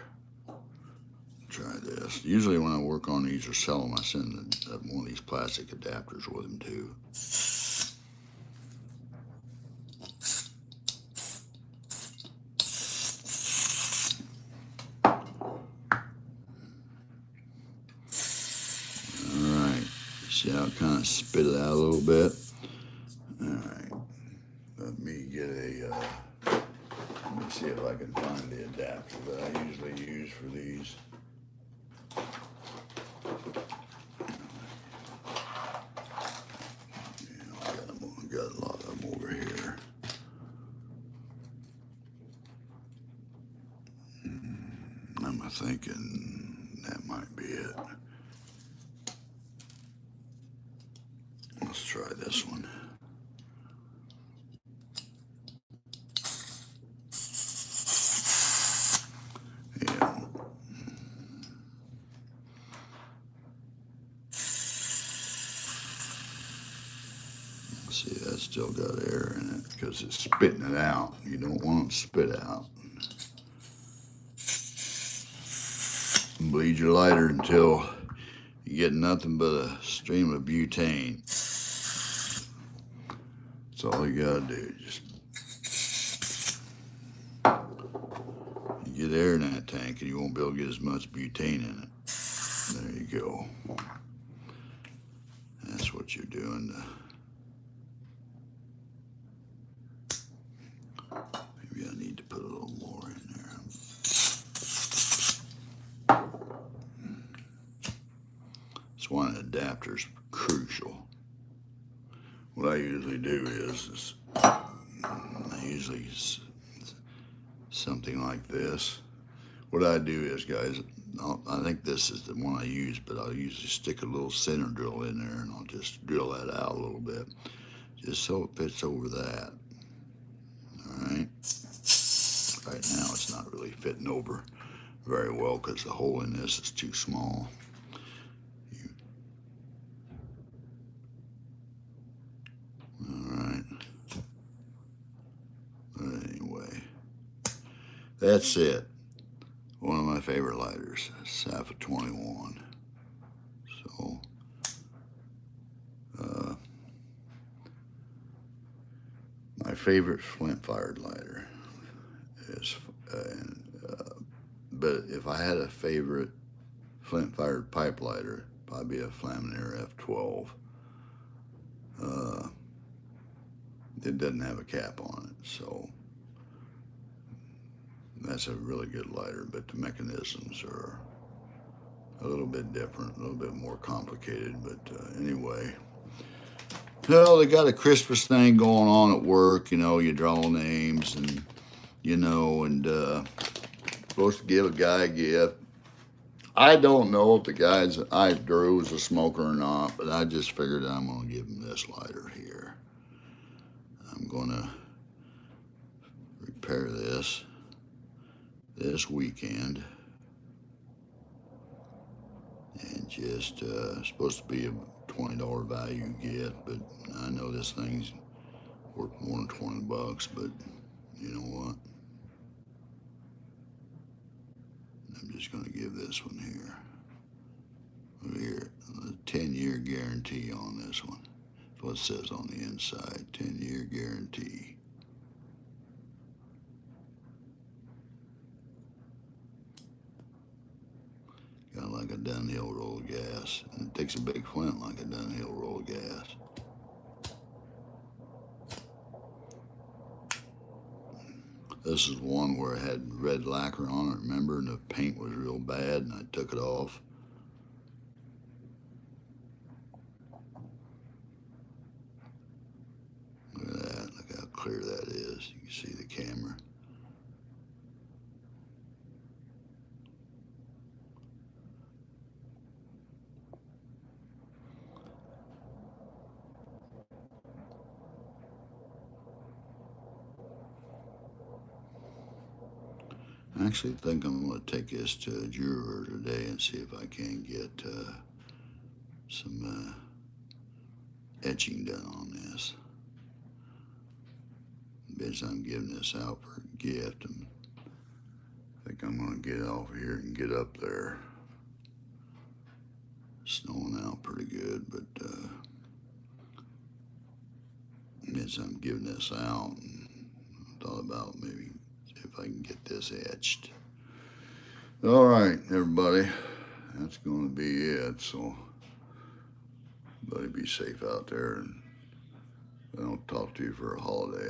Try this. Usually when I work on these or sell them, I send one of these plastic adapters with them too. Alright, see how it kind of spit it out a little bit? Alright, let me see if I can find the adapter that I usually use for these. Yeah, I got a lot of them over here. I'm thinking that might be it. Let's try this one. Yeah. See, that's still got air in it because it's spitting it out. You don't want it to spit out. Bleed your lighter until you get nothing but a stream of butane. That's all you gotta do. Just you get air in that tank and you won't be able to get as much butane in it. There you go. That's what you're doing. Maybe I need to put a little more in there. That's why an adapter is crucial. What I usually do is something like this. What I do is, guys, I think this is the one I use, but I'll usually stick a little center drill in there and I'll just drill that out a little bit, just so it fits over that. All right. Right now it's not really fitting over very well because the hole in this is too small. Alright. But anyway, that's it. One of my favorite lighters, Sappa 21. So, my favorite flint-fired lighter is, but if I had a favorite flint-fired pipe lighter, probably be a Flaminaire F12. It doesn't have a cap on it, so that's a really good lighter, but the mechanisms are a little bit different, a little bit more complicated, but anyway. Well, they got a Christmas thing going on at work, you draw names and, supposed to give a guy a gift. I don't know if the guys that I drew was a smoker or not, but I just figured I'm going to give him this lighter here. I'm going to repair this weekend. And just supposed to be a $20 value gift, but I know this thing's worth more than 20 bucks, but you know what? I'm just gonna give this one here. Look here, the 10-year guarantee on this one. That's what it says on the inside, 10-year guarantee. Kind of like a downhill roll of gas. And it takes a big flint like a downhill roll of gas. This is one where it had red lacquer on it, remember? And the paint was real bad and I took it off. Look at that, look how clear that is. You can see the camera. I actually think I'm going to take this to a jeweler today and see if I can get some etching done on this. Bitch, I'm giving this out for a gift. And I think I'm going to get off here and get up there. Snowing out pretty good, but bitch, I'm giving this out. And I thought about maybe if I can get this etched. All right, everybody, that's going to be it. So, everybody be safe out there, and I don't talk to you for a holiday.